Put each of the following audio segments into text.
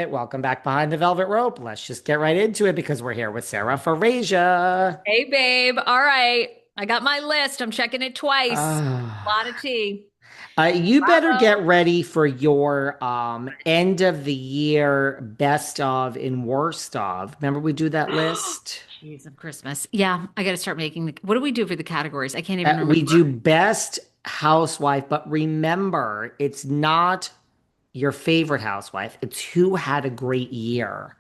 Welcome back behind the velvet rope. Let's just get right into it because we're here with Sarah Farasia. Hey, babe. All right. I got my list. I'm checking it twice. A Uh, lot of tea. you better get Bravo. ready for your end of the year best of and worst of. Remember we do that list? Jeez, of Christmas. Yeah, I got to start making what do we do for the categories? I can't even We remember. do best housewife, but remember, it's not your favorite housewife. It's who had a great year.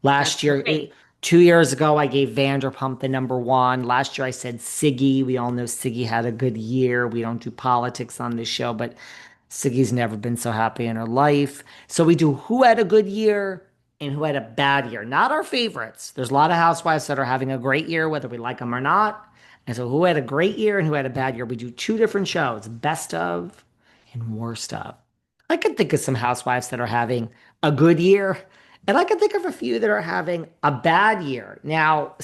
That's Last year, right. 2 years ago, I gave Vanderpump the number one. Last year, I said Siggy. We all know Siggy had a good year. We don't do politics on this show, but Siggy's never been so happy in her life. So we do who had a good year and who had a bad year, not our favorites. There's a lot of housewives that are having a great year, whether we like them or not. And so who had a great year and who had a bad year. We do two different shows, best of and worst of. I can think of some housewives that are having a good year, and I can think of a few that are having a bad year. Now,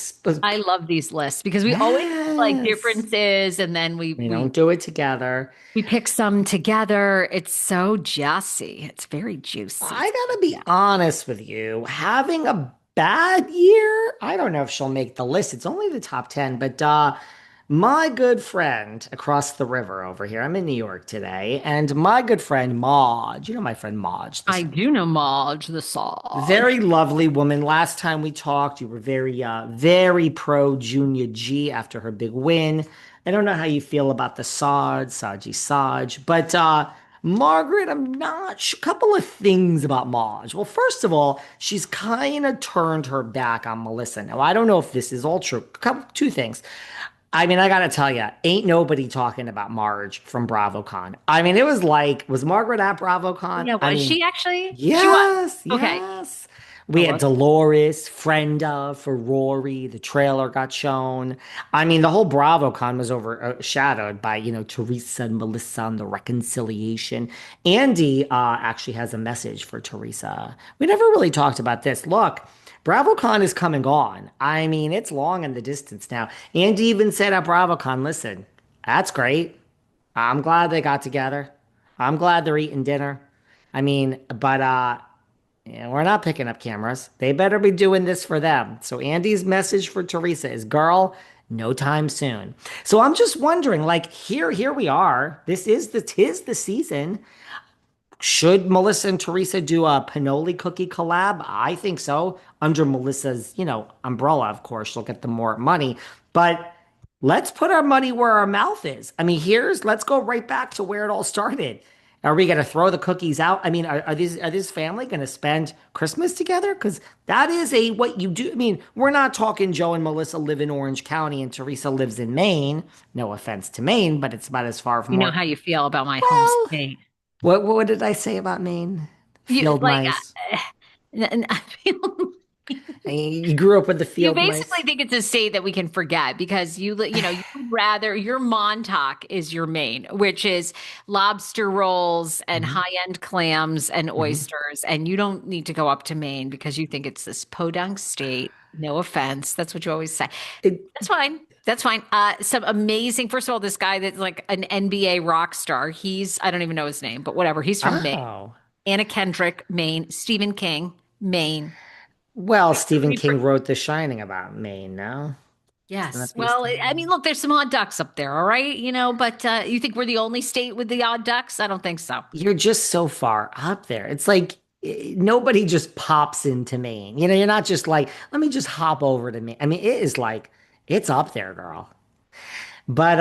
I love these lists because we always like yes, differences and then we we we don't do it together. we pick some together. It's so juicy. It's very juicy. I gotta be honest with you, having a bad year, I don't know if she'll make the list. It's only the top 10, but my good friend across the river over here, I'm in New York today, and my good friend Maud, you know my friend Maud, I this do know Marge the Sage. very lovely woman. Last time we talked, you were very pro Junior G after her big win. I don't know how you feel about the Saji Saj, but Margaret, I'm not sure. Couple of things about Maj. Well, first of all, she's kind of turned her back on Melissa. Now, I don't know if this is all true. Two things. I mean, I gotta tell you, ain't nobody talking about Marge from BravoCon. I mean, it was like, was Margaret at BravoCon? Yeah, I was mean, she actually? She was. yes, Okay. yes. I We had was. Dolores, friend of for Rory. The trailer got shown. I mean, the whole BravoCon was overshadowed by, Teresa and Melissa and the reconciliation. Andy actually has a message for Teresa. We never really talked about this. Look, BravoCon is come and gone. I mean, it's long in the distance now. Andy even said at BravoCon, listen, that's great. I'm glad they got together. I'm glad they're eating dinner. I mean, but yeah, we're not picking up cameras. They better be doing this for them. So Andy's message for Teresa is, girl, no time soon. So I'm just wondering, like, here we are. Tis the season. Should Melissa and Teresa do a Panoli cookie collab? I think so. Under Melissa's, umbrella, of course, she'll get the more money. But let's put our money where our mouth is. I mean, let's go right back to where it all started. Are we going to throw the cookies out? I mean, are this family going to spend Christmas together? Because that is what you do. I mean, we're not talking Joe and Melissa live in Orange County and Teresa lives in Maine. No offense to Maine, but it's about as far from You know where. how you feel about my home Well, state. what did I say about Maine? You Field like, mice. I feel You grew up with the you field basically mice. think it's a state that we can forget because you would rather your Montauk is your main, which is lobster rolls and Mhm, high-end clams and mhm. oysters, and you don't need to go up to Maine because you think it's this podunk state. No offense, that's what you always say. It, That's fine. That's fine. Some amazing. First of all, this guy that's like an NBA rock star. I don't even know his name, but whatever. He's from Maine. oh. Anna Kendrick, Maine. Stephen King, Maine. Well, We have so Stephen many. King wrote The Shining about Maine, no? Isn't Yes. that based Well, on I Maine? mean, look, there's some odd ducks up there, all right? But you think we're the only state with the odd ducks? I don't think so. You're just so far up there. It's like nobody just pops into Maine. You're not just like, let me just hop over to Maine. I mean, it is like, it's up there, girl. But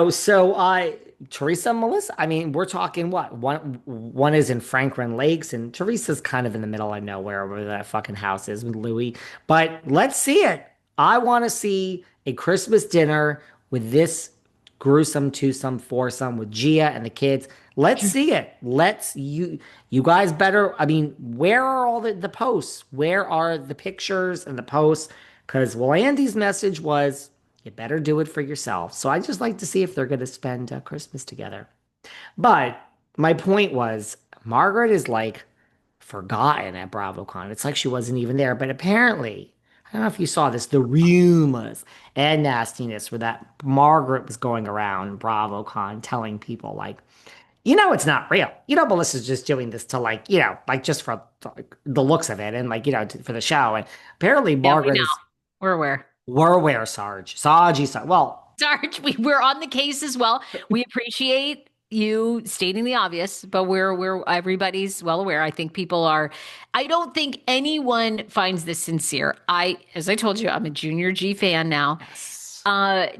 so Teresa and Melissa, I mean, we're talking what? One is in Franklin Lakes and Teresa's kind of in the middle of nowhere where that fucking house is with Louis. But let's see it. I want to see a Christmas dinner with this gruesome twosome foursome with Gia and the kids. Let's see it. You guys better. I mean, where are all the posts? Where are the pictures and the posts? Because well, Andy's message was you better do it for yourself. So I just like to see if they're going to spend Christmas together. But my point was, Margaret is like forgotten at BravoCon. It's like she wasn't even there. But apparently, I don't know if you saw this, the rumors and nastiness where that Margaret was going around BravoCon telling people like, it's not real. Melissa's just doing this to like, like just for like, the looks of it and like, for the show. And apparently Yeah, we Margaret know. is We're aware. we're aware, Sarge. Sarge, well, Sarge, we're on the case as well. We appreciate you stating the obvious, but we're everybody's well aware. I think people are. I don't think anyone finds this sincere. As I told you, I'm a Junior G fan now. yes.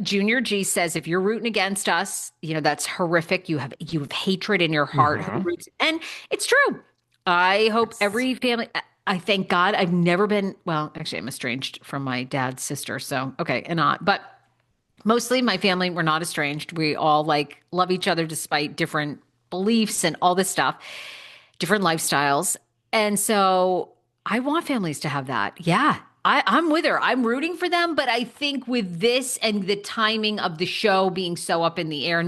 Junior G says if you're rooting against us, that's horrific. You have hatred in your heart. Who Hmm. roots? And it's true. I hope Yes. every family. I thank God I've never been. Well, actually, I'm estranged from my dad's sister, so okay, and not, but. Mostly my family, we're not estranged. We all like love each other despite different beliefs and all this stuff, different lifestyles. And so I want families to have that. Yeah. I'm with her. I'm rooting for them. But I think with this and the timing of the show being so up in the air,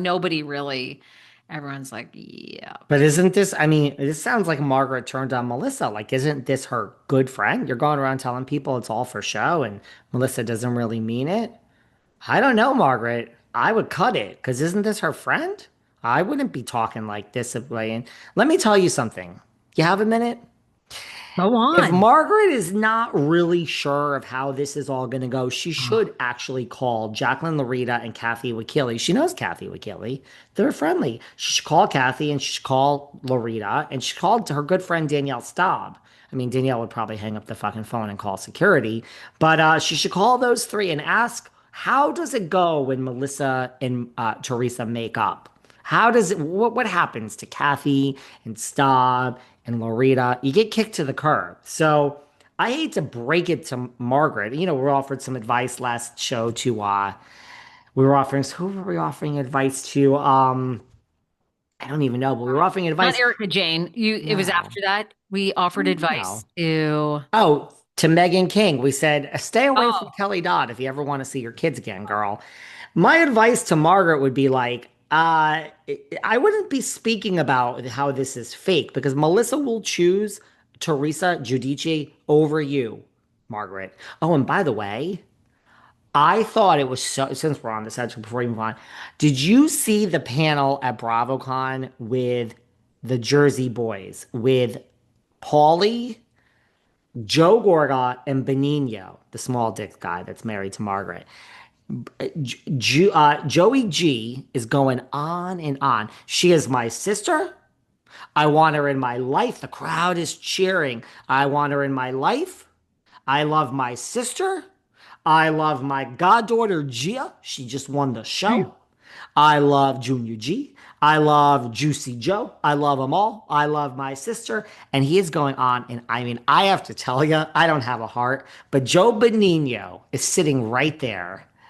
everyone's like, yeah. But isn't this, I mean, this sounds like Margaret turned on Melissa. Like, isn't this her good friend? You're going around telling people it's all for show and Melissa doesn't really mean it. I don't know, Margaret. I would cut it because isn't this her friend? I wouldn't be talking like this. And let me tell you something. You have a minute? Go If on. Margaret is not really sure of how this is all going to go, she should actually call Jacqueline Larita and Kathy Wakili. She knows Kathy Wakili. They're friendly. She should call Kathy and she should call Larita and she called to her good friend Danielle Staub. I mean, Danielle would probably hang up the fucking phone and call security, but she should call those three and ask, how does it go when Melissa and Teresa make up? How does it, what happens to Kathy and Staub and Loretta? You get kicked to the curb. So I hate to break it to Margaret. We were offered some advice last show to, who were we offering advice to? I don't even know, but we were offering Not advice. Erica Jane. It was No, after that. We offered advice no. to, Oh, to Megan King, we said, stay away from oh, Kelly Dodd if you ever want to see your kids again, girl. My advice to Margaret would be like, I wouldn't be speaking about how this is fake because Melissa will choose Teresa Giudice over you, Margaret. Oh, and by the way, I thought it was so, since we're on the subject before we move on, did you see the panel at BravoCon with the Jersey Boys, with Paulie, Joe Gorga, and Benigno, the small dick guy that's married to Margaret? Joey G is going on and on. She is my sister. I want her in my life. The crowd is cheering. I want her in my life. I love my sister. I love my goddaughter Gia. She just won the show. I love Junior G. I love Juicy Joe. I love them all. I love my sister. And he is going on. And I mean, I have to tell you, I don't have a heart, but Joe Benigno is sitting right there